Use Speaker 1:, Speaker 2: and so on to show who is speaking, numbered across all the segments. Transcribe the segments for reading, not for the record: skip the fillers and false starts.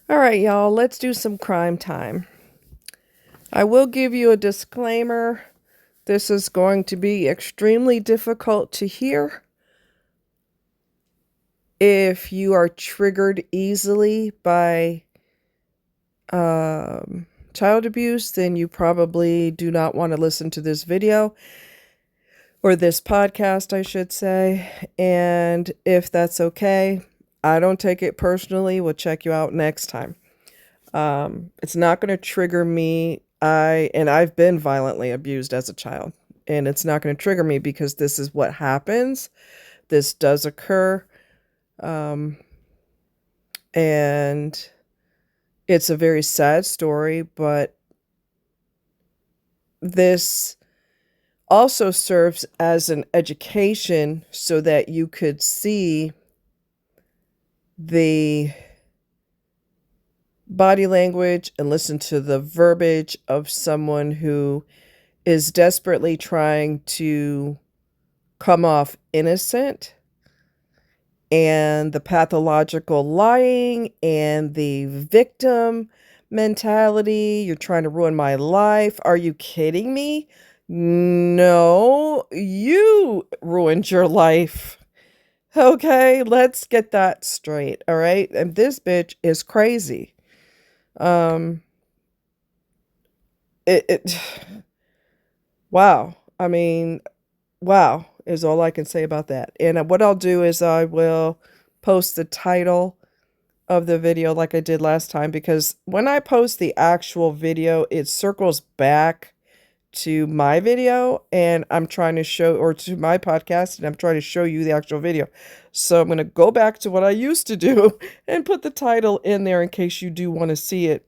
Speaker 1: All right, y'all, let's do some crime time. I will give you a disclaimer. This is going to be extremely difficult to hear. If you are triggered easily by child abuse, then you probably do not want to listen to this video or this podcast, I should say. And if that's okay, I don't take it personally. We'll check you out next time. It's not going to trigger me. I've been violently abused as a child, and it's not going to trigger me because this is what happens. This does occur. And it's a very sad story, but this also serves as an education so that you could see the body language and listen to the verbiage of someone who is desperately trying to come off innocent, and the pathological lying and the victim mentality. You're trying to ruin my life. Are you kidding me? No, you ruined your life. Okay, let's get that straight. All right. And this bitch is crazy. Um, it wow. I mean, wow is all I can say about that. And what I'll do is I will post the title of the video like I did last time, because when I post the actual video, it circles back to my video and I'm trying to show, or to my podcast, and I'm trying to show you the actual video. So I'm going to go back to what I used to do and put the title in there in case you do want to see it.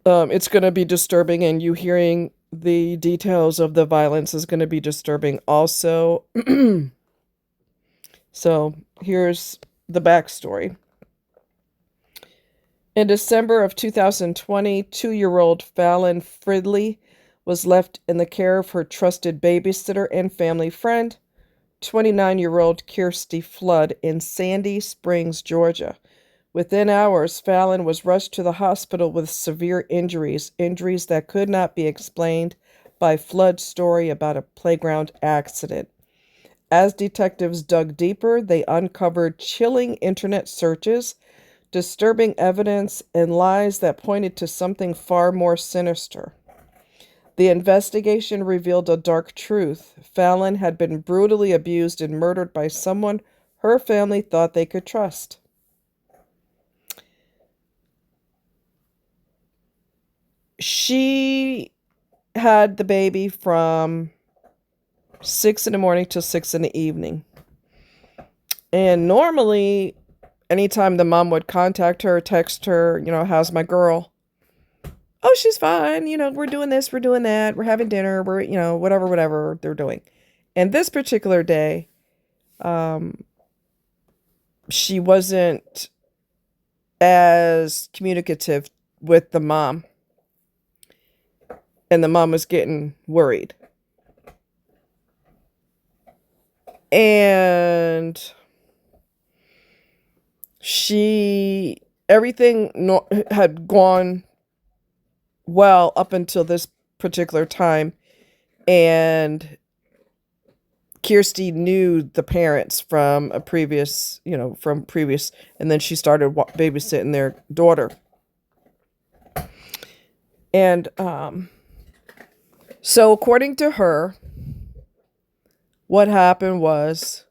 Speaker 1: It's going to be disturbing, and you hearing the details of the violence is going to be disturbing also. So here's the backstory. In December of 2020, 2-year-old Fallon Fridley was left in the care of her trusted babysitter and family friend, 29-year-old Kirsty Flood, in Sandy Springs, Georgia. Within hours, Fallon was rushed to the hospital with severe injuries that could not be explained by Flood's story about a playground accident. As detectives dug deeper, they uncovered chilling internet searches, disturbing evidence, and lies that pointed to something far more sinister. The investigation revealed a dark truth. Fallon had been brutally abused and murdered by someone her family thought they could trust. She had the baby from 6 in the morning till 6 in the evening. And normally, anytime the mom would contact her, text her, how's my girl? Oh, she's fine. We're doing this, we're doing that, we're having dinner, we're, whatever they're doing. And this particular day, she wasn't as communicative with the mom. And the mom was getting worried. And everything had gone well up until this particular time. And Kirsty knew the parents from a previous, and then she started babysitting their daughter. And so according to her, what happened was,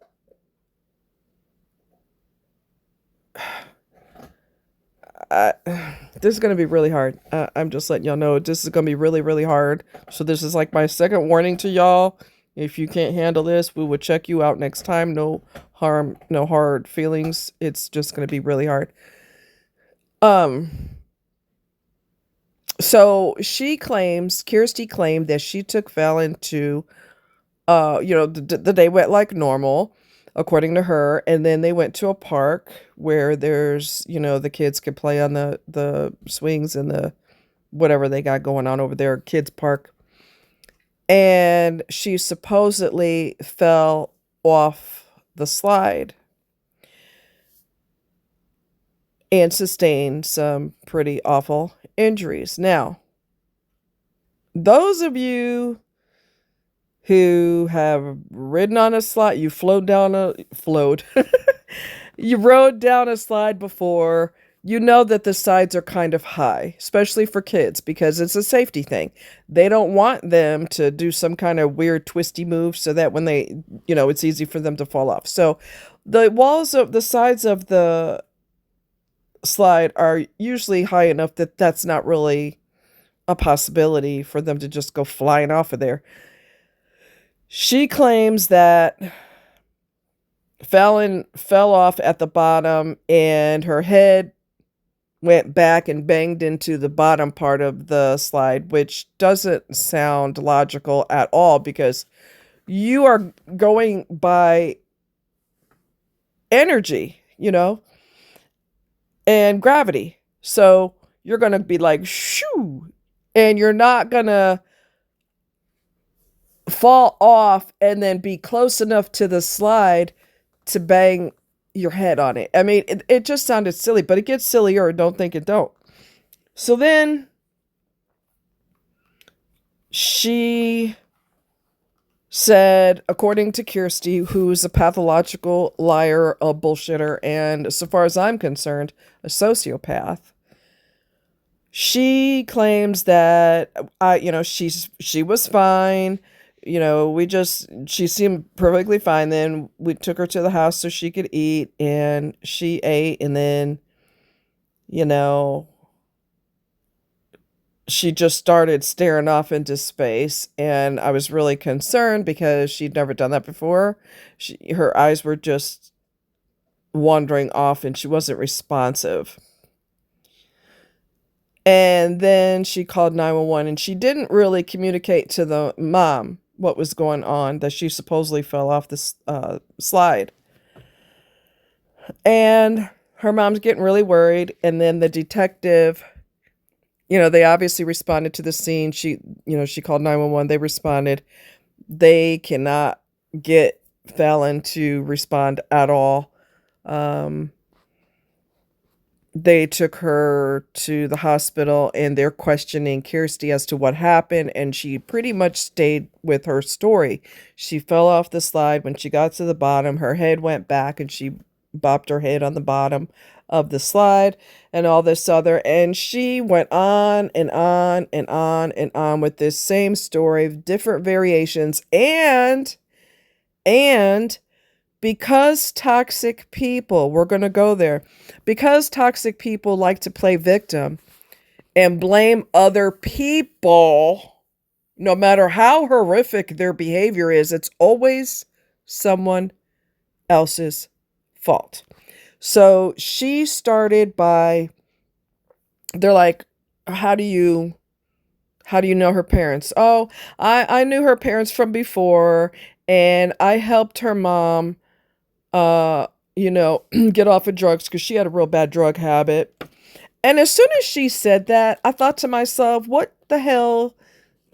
Speaker 1: this is going to be really hard. I'm just letting y'all know this is going to be really, really hard. So this is like my second warning to y'all. If you can't handle this, we will check you out next time. No harm, no hard feelings. It's just going to be really hard. So Kirsty claimed that she took Fallon to, the day went like normal, according to her. And then they went to a park where there's, the kids could play on the swings and the whatever they got going on over there, kids park. And she supposedly fell off the slide. and sustained some pretty awful injuries. Now, those of you who have ridden on a slide, you rode down a slide before, you know that the sides are kind of high, especially for kids, because it's a safety thing. They don't want them to do some kind of weird twisty move so that when it's easy for them to fall off. So the sides of the slide are usually high enough that that's not really a possibility for them to just go flying off of there. She claims that Fallon fell off at the bottom and her head went back and banged into the bottom part of the slide, which doesn't sound logical at all because you are going by energy, and gravity. So you're going to be like, shoo, and you're not going to fall off and then be close enough to the slide to bang your head on it. I mean, it just sounded silly, but it gets sillier. Don't think it don't. So then she said, according to Kirsty, who's a pathological liar, a bullshitter, and so far as I'm concerned, a sociopath, she claims that she was fine. She seemed perfectly fine. Then we took her to the house so she could eat, and she ate, and then, she just started staring off into space, and I was really concerned because she'd never done that before. Her eyes were just wandering off, and she wasn't responsive. And then she called 911, and she didn't really communicate to the mom what was going on, that she supposedly fell off this slide. And her mom's getting really worried, and then the detective, they obviously responded to the scene. She called 911. They responded. They cannot get Fallon to respond at all. They took her to the hospital, and they're questioning Kirsty as to what happened, and she pretty much stayed with her story. She fell off the slide. When she got to the bottom, her head went back, and she bopped her head on the bottom of the slide and all this other, and she went on and on and on and on with this same story, different variations, and because toxic people, we're going to go there, because toxic people like to play victim and blame other people, no matter how horrific their behavior is, it's always someone else's fault. So she started by, they're like, how do you know her parents? Oh, I knew her parents from before, and I helped her mom, get off of drugs because she had a real bad drug habit. And as soon as she said that, I thought to myself, what the hell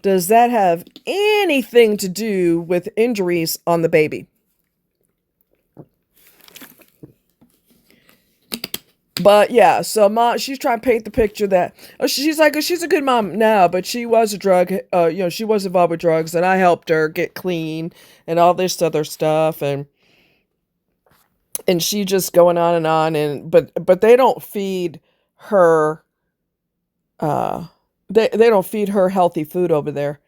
Speaker 1: does that have anything to do with injuries on the baby? But yeah, so mom, she's trying to paint the picture that she's like, she's a good mom now, but she was a drug, she was involved with drugs, and I helped her get clean and all this other stuff, and she just going on, and but they don't feed her, they don't feed her healthy food over there.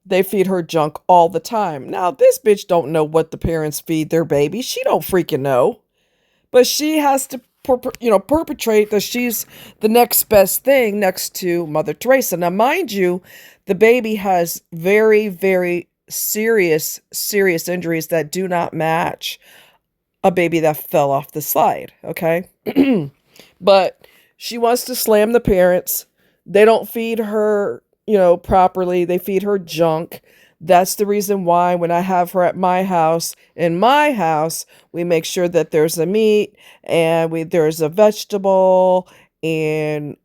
Speaker 1: They feed her junk all the time. Now this bitch don't know what the parents feed their baby. She don't freaking know, but she has to perpetrate that she's the next best thing next to Mother Teresa. Now, mind you, the baby has very, very serious injuries that do not match a baby that fell off the slide, okay? But she wants to slam the parents. They don't feed her, properly. They feed her junk. That's the reason why when I have her at my house, in my house, we make sure that there's a meat and there's a vegetable, and,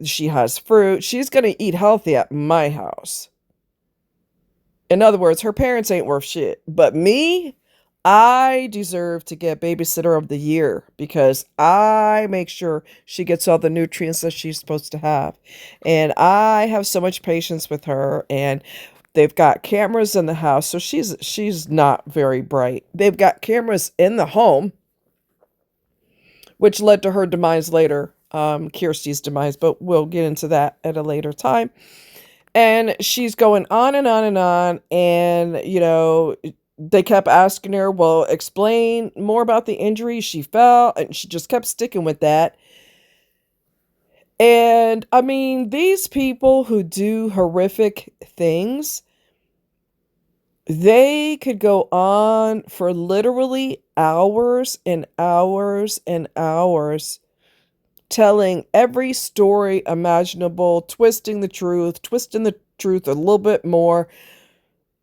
Speaker 1: she has fruit. She's going to eat healthy at my house. In other words, her parents ain't worth shit. But me, I deserve to get babysitter of the year because I make sure she gets all the nutrients that she's supposed to have. And I have so much patience with her, and they've got cameras in the house, so she's not very bright. They've got cameras in the home, which led to her demise later, Kirsty's demise, but we'll get into that at a later time. And she's going on and on and on. And, they kept asking her, well, explain more about the injury. She fell, and she just kept sticking with that. And I mean, these people who do horrific things, they could go on for literally hours and hours and hours telling every story imaginable, twisting the truth a little bit more,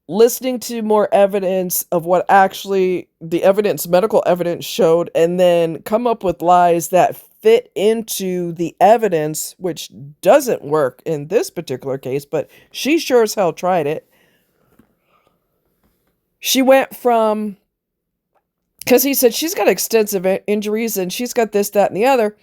Speaker 1: listening to more evidence of what actually medical evidence showed, and then come up with lies that fit into the evidence, which doesn't work in this particular case, but she sure as hell tried it. She went from, because he said she's got extensive injuries and she's got this, that, and the other.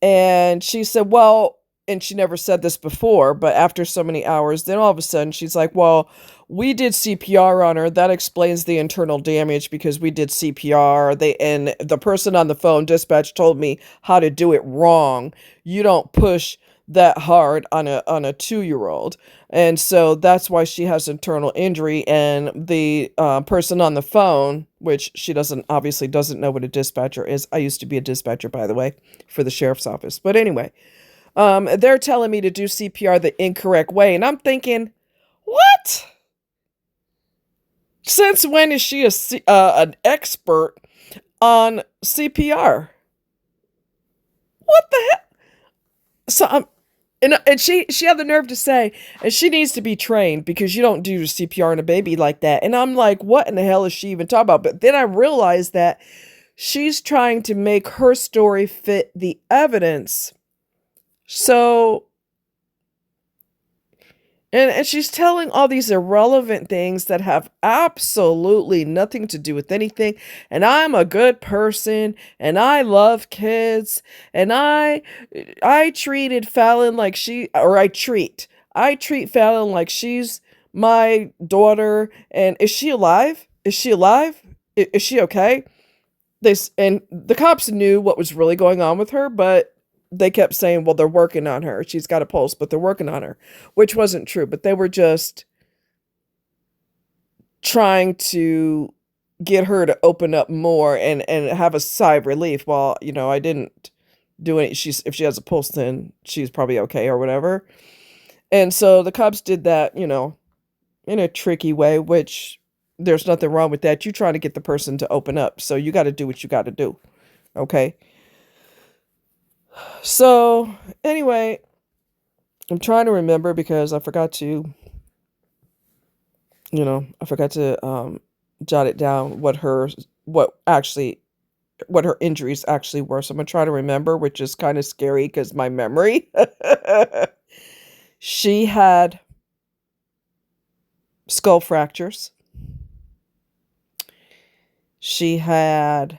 Speaker 1: And she said, well, and she never said this before, but after so many hours, then all of a sudden she's like, well, we did CPR on her. That explains the internal damage because we did CPR. And the person on the phone, dispatch, told me how to do it wrong. You don't push that hard on a 2-year-old. And so that's why she has internal injury. And the person on the phone, which she obviously doesn't know what a dispatcher is. I used to be a dispatcher, by the way, for the sheriff's office. But anyway, they're telling me to do CPR the incorrect way. And I'm thinking, what? Since when is she an expert on CPR? What the heck? So and she had the nerve to say, and she needs to be trained because you don't do CPR on a baby like that. And I'm like, what in the hell is she even talking about? But then I realized that she's trying to make her story fit the evidence. So, and she's telling all these irrelevant things that have absolutely nothing to do with anything. And I'm a good person, and I love kids, and I treated Fallon like I treat Fallon like she's my daughter. And is she alive? Is she alive? Is she okay? And the cops knew what was really going on with her, but they kept saying, well, they're working on her. She's got a pulse, but they're working on her, which wasn't true. But they were just trying to get her to open up more and have a sigh of relief. Well, I didn't do any. If she has a pulse, then she's probably okay or whatever. And so the cops did that, in a tricky way, which there's nothing wrong with that. You're trying to get the person to open up. So you got to do what you got to do. Okay. So anyway, I'm trying to remember because I forgot to, jot it down what her injuries actually were. So I'm gonna try to remember, which is kind of scary because my memory. She had skull fractures. She had,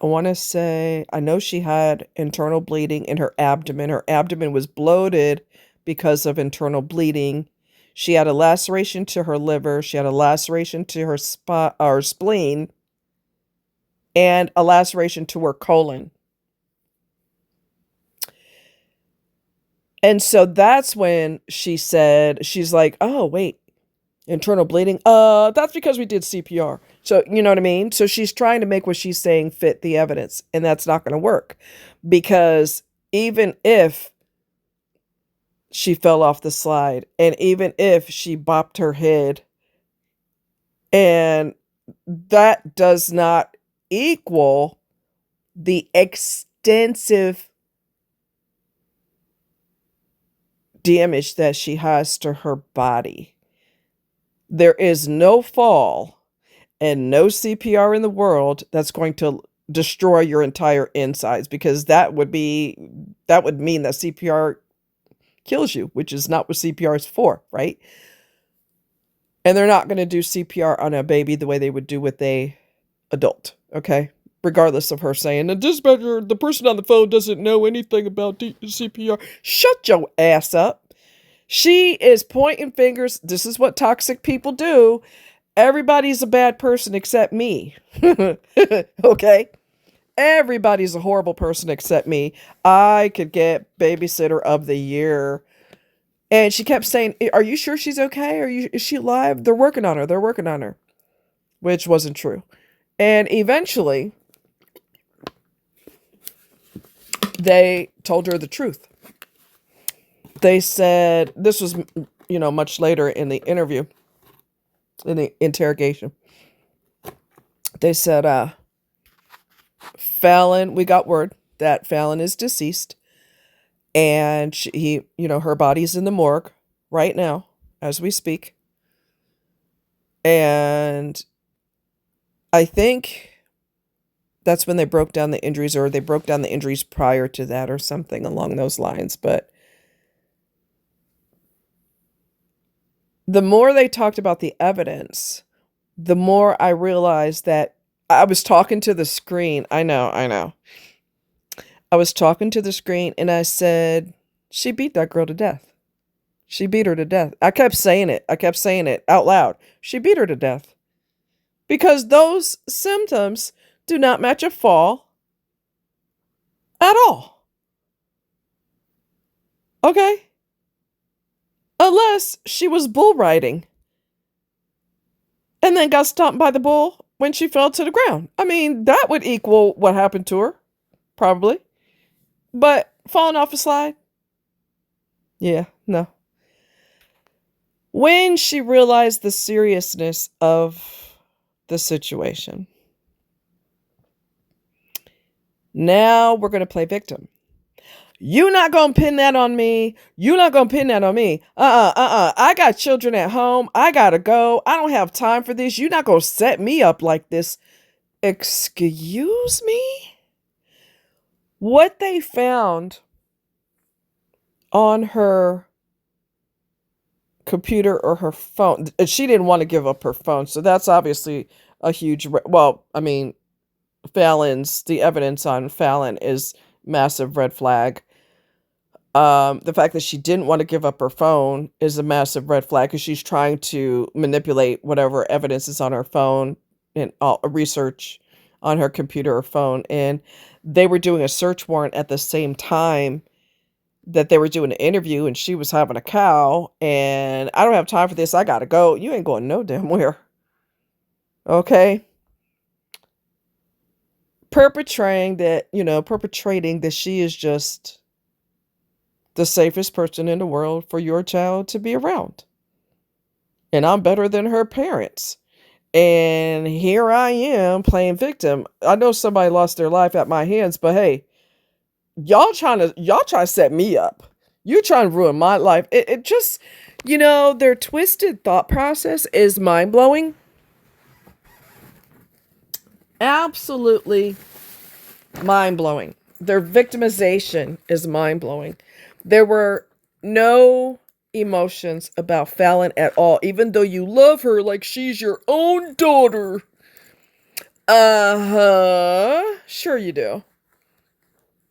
Speaker 1: I know she had internal bleeding in her abdomen. Her abdomen was bloated because of internal bleeding. She had a laceration to her liver. She had a laceration to her spleen, and a laceration to her colon. And so that's when she's like, oh, wait, internal bleeding. That's because we did CPR. So, you know what I mean? So she's trying to make what she's saying fit the evidence, and that's not going to work because even if she fell off the slide and even if she bopped her head, and that does not equal the extensive damage that she has to her body. There is no fall and no CPR in the world that's going to destroy your entire insides, because that would mean that CPR kills you, which is not what CPR is for, right? And they're not going to do CPR on a baby the way they would do with a adult, okay? Regardless of her saying, the dispatcher, the person on the phone doesn't know anything about CPR. Shut your ass up. She is pointing fingers. This is what toxic people do. Everybody's a bad person except me. Okay? Everybody's a horrible person except me. I could get babysitter of the year. And she kept saying, are you sure she's okay? Is she alive? They're working on her. They're working on her. Which wasn't true. And eventually, they told her the truth. They said, this was, much later in the interview, in the interrogation. They said, Fallon, we got word that Fallon is deceased. And her body's in the morgue right now as we speak. And I think that's when they broke down the injuries, or they broke down the injuries prior to that, or something along those lines. But the more they talked about the evidence, the more I realized that I was talking to the screen. I know. I was talking to the screen and I said, she beat that girl to death. She beat her to death. I kept saying it out loud. She beat her to death. Because those symptoms do not match a fall at all. Okay? Unless she was bull riding and then got stomped by the bull when she fell to the ground. I mean, that would equal what happened to her, probably. But falling off a slide? Yeah, no. When she realized the seriousness of the situation, now we're going to play victim. You not going to pin that on me. You not going to pin that on me. I got children at home. I got to go. I don't have time for this. You not going to set me up like this. Excuse me? What they found on her computer or her phone, she didn't want to give up her phone. So that's obviously a huge, the evidence on Fallon is massive red flag. The fact that she didn't want to give up her phone is a massive red flag because she's trying to manipulate whatever evidence is on her phone and research on her computer or phone. And they were doing a search warrant at the same time that they were doing an interview, and she was having a cow, and I don't have time for this. I gotta go. You ain't going no damn where. Okay? Perpetrating that she is just the safest person in the world for your child to be around. And I'm better than her parents. And here I am playing victim. I know somebody lost their life at my hands, but hey, y'all trying to set me up. You trying to ruin my life. It just, their twisted thought process is mind-blowing. Absolutely mind-blowing. Their victimization is mind-blowing. There were no emotions about Fallon at all, even though you love her like she's your own daughter. Sure you do.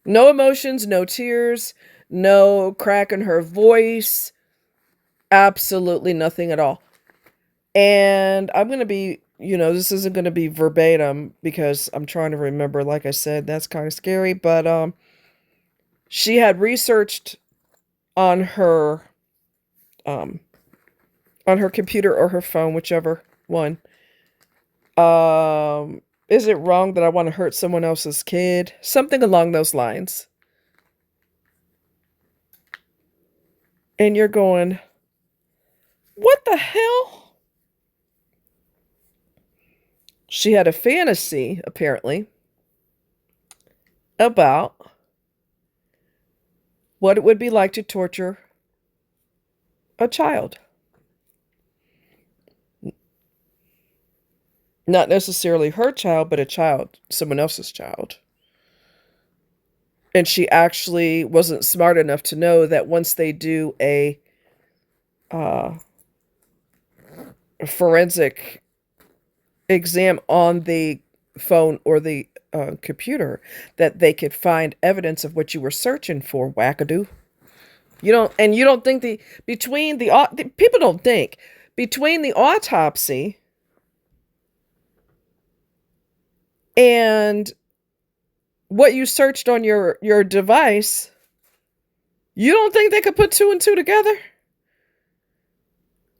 Speaker 1: No emotions, no tears, no crack in her voice. Absolutely nothing at all. And I'm going to be, this isn't going to be verbatim because I'm trying to remember. Like I said, that's kind of scary. But she had researched on her computer or her phone, whichever one. Is it wrong that I want to hurt someone else's kid? Something along those lines. And you're going, what the hell? She had a fantasy, apparently, about what it would be like to torture a child. Not necessarily her child, but a child, someone else's child. And she actually wasn't smart enough to know that once they do a forensic exam on the phone or the computer that they could find evidence of what you were searching for, wackadoo. You don't think the people don't think between the autopsy and what you searched on your device, you don't think they could put two and two together?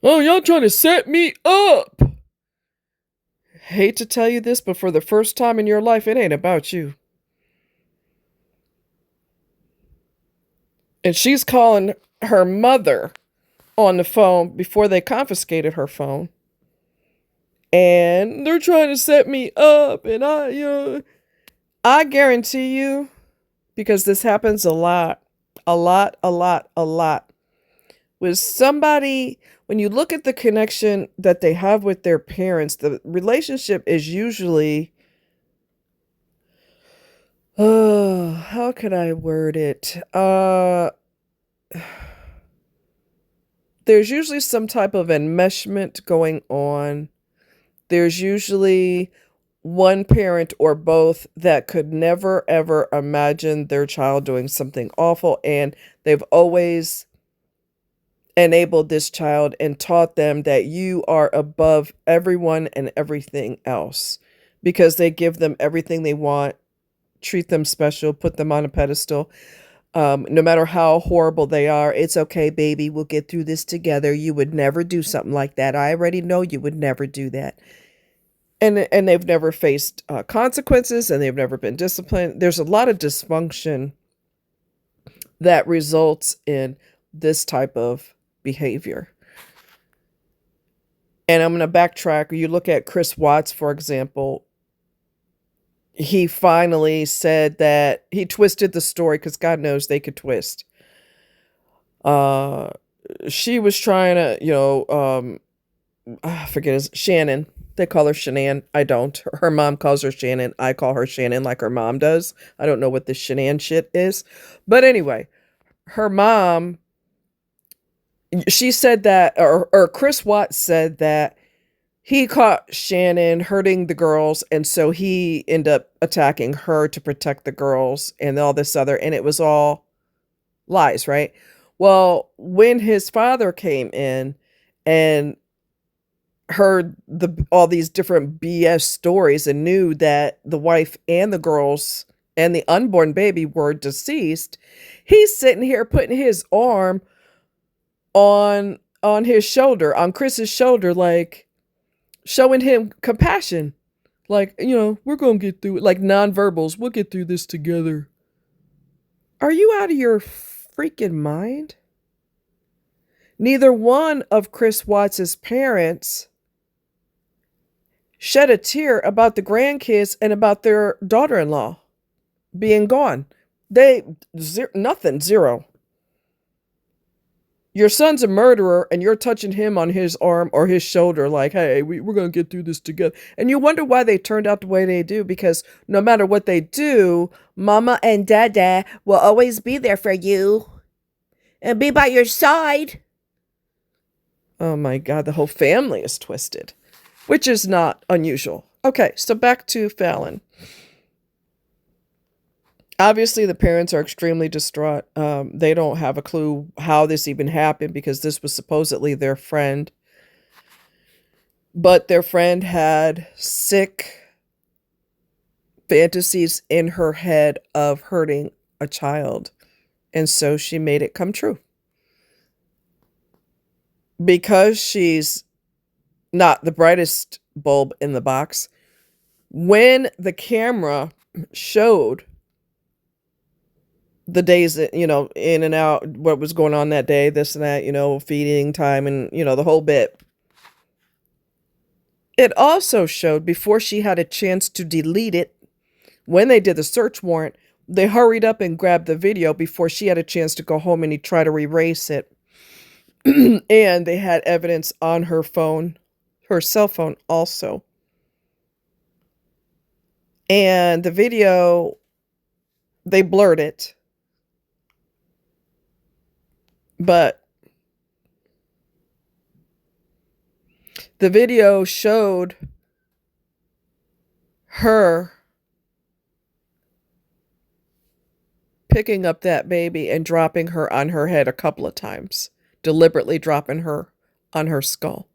Speaker 1: Oh, y'all trying to set me up. Hate to tell you this, but for the first time in your life, it ain't about you. And she's calling her mother on the phone before they confiscated her phone. And they're trying to set me up. And I guarantee you, because this happens a lot, a lot, a lot, a lot. With somebody, when you look at the connection that they have with their parents, the relationship is usually, oh, how can I word it? There's usually some type of enmeshment going on. There's usually one parent or both that could never ever imagine their child doing something awful, and they've always enabled this child and taught them that you are above everyone and everything else because they give them everything they want, treat them special, put them on a pedestal. No matter how horrible they are, it's okay, baby, we'll get through this together. You would never do something like that. I already know you would never do that. And they've never faced consequences, and they've never been disciplined. There's a lot of dysfunction that results in this type of behavior. And I'm going to backtrack. You look at Chris Watts, for example. He finally said that he twisted the story because God knows they could twist. She was trying to, I forget his Shannon. They call her Shanann. I don't. Her mom calls her Shannon. I call her Shannon like her mom does. I don't know what this Shanann shit is. But anyway, her mom, she said that, or Chris Watts said that he caught Shannon hurting the girls, and so he ended up attacking her to protect the girls and all this other, and it was all lies, right? Well, when his father came in and heard all these different BS stories and knew that the wife and the girls and the unborn baby were deceased, he's sitting here putting his arm on his shoulder, on Chris's shoulder, like showing him compassion. Like, we're going to get through it. Like nonverbals, we'll get through this together. Are you out of your freaking mind? Neither one of Chris Watts' parents shed a tear about the grandkids and about their daughter-in-law being gone. Nothing, zero. Your son's a murderer and you're touching him on his arm or his shoulder like, hey, we're going to get through this together. And you wonder why they turned out the way they do, because no matter what they do, mama and dada will always be there for you and be by your side. Oh my God, the whole family is twisted, which is not unusual. Okay, so back to Fallon. Obviously, the parents are extremely distraught. They don't have a clue how this even happened because this was supposedly their friend. But their friend had sick fantasies in her head of hurting a child. And so she made it come true. Because she's not the brightest bulb in the box, when the camera showed the days that, in and out, what was going on that day, this and that, feeding time and, the whole bit. It also showed before she had a chance to delete it, when they did the search warrant, they hurried up and grabbed the video before she had a chance to go home and try to erase it. And they had evidence on her phone, her cell phone also. And the video, they blurred it. But The video showed her picking up that baby and dropping her on her head a couple of times, deliberately dropping her on her skull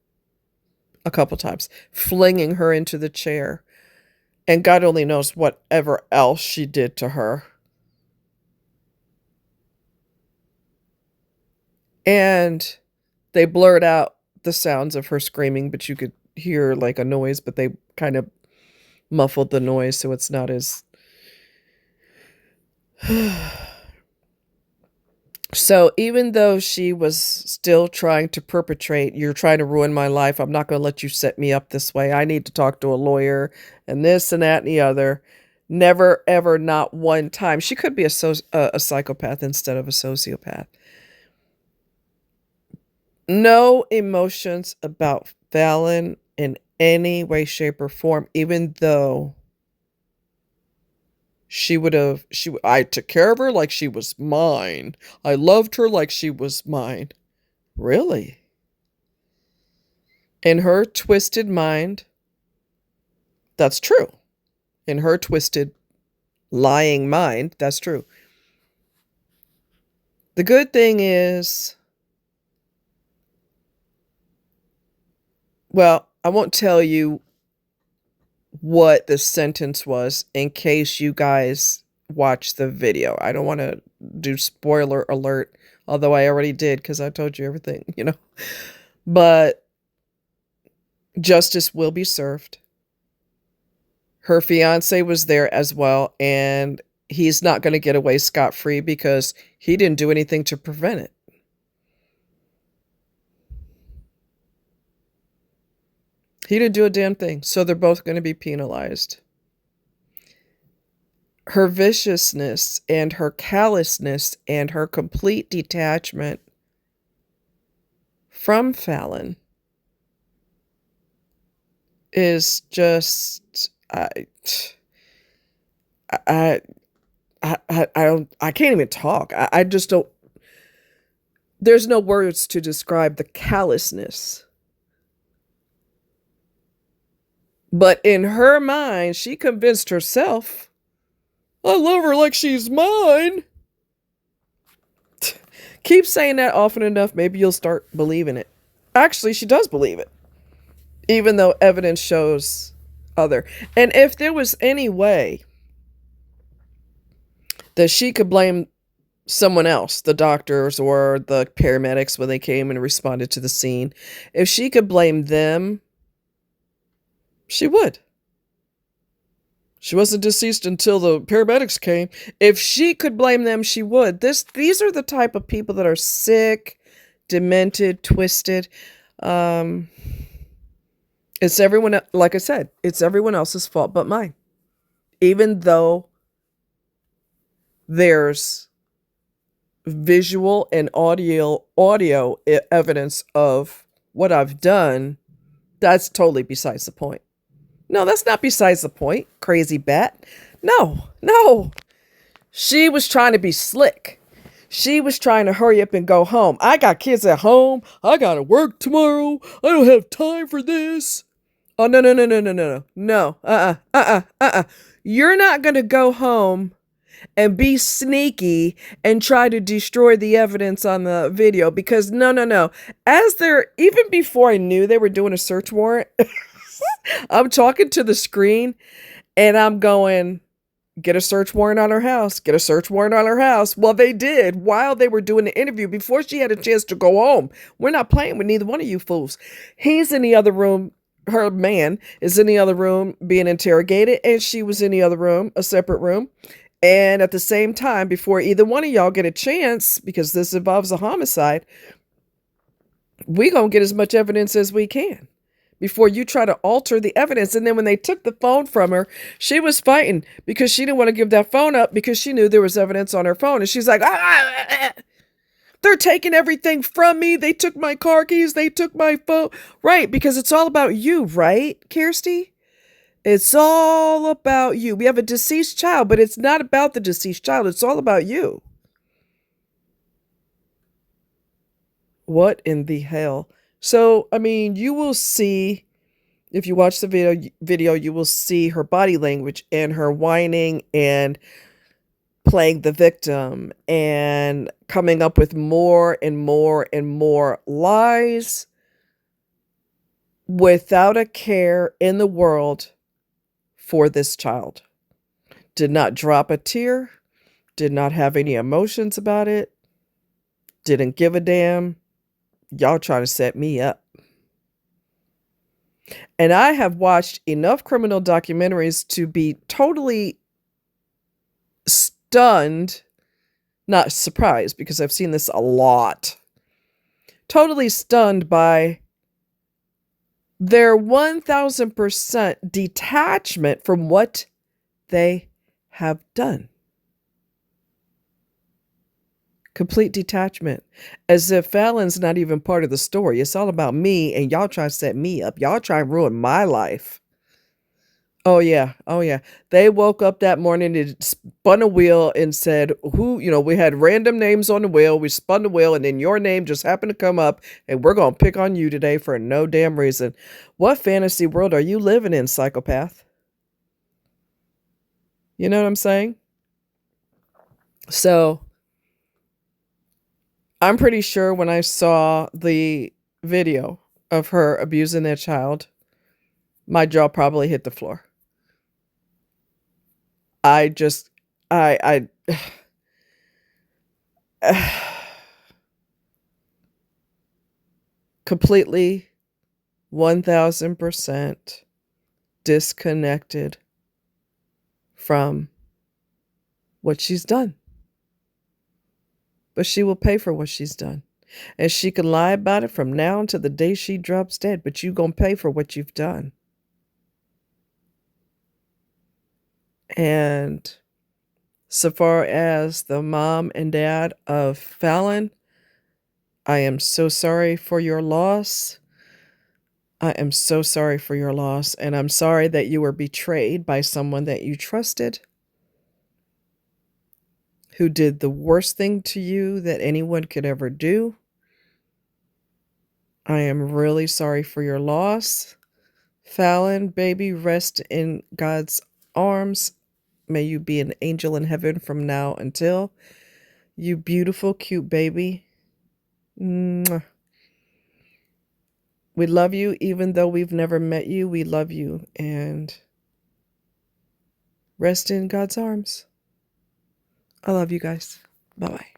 Speaker 1: a couple times, flinging her into the chair. And God only knows whatever else she did to her. And they blurred out the sounds of her screaming, but you could hear like a noise, but they kind of muffled the noise so it's not as... So even though she was still trying to perpetrate, you're trying to ruin my life, I'm not going to let you set me up this way, I need to talk to a lawyer, and this and that and the other. Never, ever, not one time. She could be a psychopath instead of a sociopath. No emotions about Fallon in any way, shape, or form, even though I took care of her like she was mine. I loved her like she was mine. Really? In her twisted mind, that's true. In her twisted, lying mind, that's true. The good thing is, well, I won't tell you what the sentence was in case you guys watch the video. I don't want to do spoiler alert, although I already did because I told you everything, But justice will be served. Her fiance was there as well, and he's not going to get away scot-free because he didn't do anything to prevent it. He didn't do a damn thing, so they're both going to be penalized. Her viciousness and her callousness and her complete detachment from Fallon is just... I can't even talk. I just don't... There's no words to describe the callousness. But in her mind, she convinced herself, I love her like she's mine. Keep saying that often enough, maybe you'll start believing it. Actually, she does believe it, even though evidence shows other. And if there was any way that she could blame someone else, the doctors or the paramedics when they came and responded to the scene, if she could blame them, she would. She wasn't deceased until the paramedics came. If she could blame them, she would. These are the type of people that are sick, demented, twisted. It's everyone, like I said, it's everyone else's fault but mine. Even though there's visual and audio evidence of what I've done, that's totally besides the point. No, that's not besides the point, crazy bat. No. She was trying to be slick. She was trying to hurry up and go home. I got kids at home. I got to work tomorrow. I don't have time for this. Oh, no. No. You're not going to go home and be sneaky and try to destroy the evidence on the video because no. Even before I knew they were doing a search warrant, I'm talking to the screen and I'm going, get a search warrant on her house. Get a search warrant on her house. Well, they did while they were doing the interview before she had a chance to go home. We're not playing with neither one of you fools. He's in the other room. Her man is in the other room being interrogated, and she was in the other room, a separate room. And at the same time, before either one of y'all get a chance, because this involves a homicide, we gonna get as much evidence as we can before you try to alter the evidence. And then when they took the phone from her, she was fighting because she didn't want to give that phone up because she knew there was evidence on her phone. And she's like, they're taking everything from me. They took my car keys. They took my phone. Right, because it's all about you, right, Kirsty? It's all about you. We have a deceased child, but it's not about the deceased child. It's all about you. What in the hell? So, I mean, you will see, if you watch the video, you will see her body language and her whining and playing the victim and coming up with more and more and more lies without a care in the world for this child. Did not drop a tear, did not have any emotions about it, didn't give a damn. Y'all trying to set me up. And I have watched enough criminal documentaries to be totally stunned, not surprised, because I've seen this a lot. Totally stunned by their 1000% detachment from what they have done. Complete detachment. As if Fallon's not even part of the story. It's all about me, and y'all try to set me up. Y'all try and ruin my life. Oh, yeah. Oh, yeah. They woke up that morning and spun a wheel and said, we had random names on the wheel. We spun the wheel, and then your name just happened to come up, and we're going to pick on you today for no damn reason. What fantasy world are you living in, psychopath? You know what I'm saying? So I'm pretty sure when I saw the video of her abusing that child, my jaw probably hit the floor. I just, I completely 1000% disconnected from what she's done. But she will pay for what she's done. And she can lie about it from now until the day she drops dead, but you gonna pay for what you've done. And so far as the mom and dad of Fallon, I am so sorry for your loss. I am so sorry for your loss, and I'm sorry that you were betrayed by someone that you trusted, who did the worst thing to you that anyone could ever do. I am really sorry for your loss. Fallon, baby, rest in God's arms. May you be an angel in heaven from now until. You beautiful, cute baby. Mwah. We love you, even though we've never met you. We love you, and rest in God's arms. I love you guys. Bye-bye.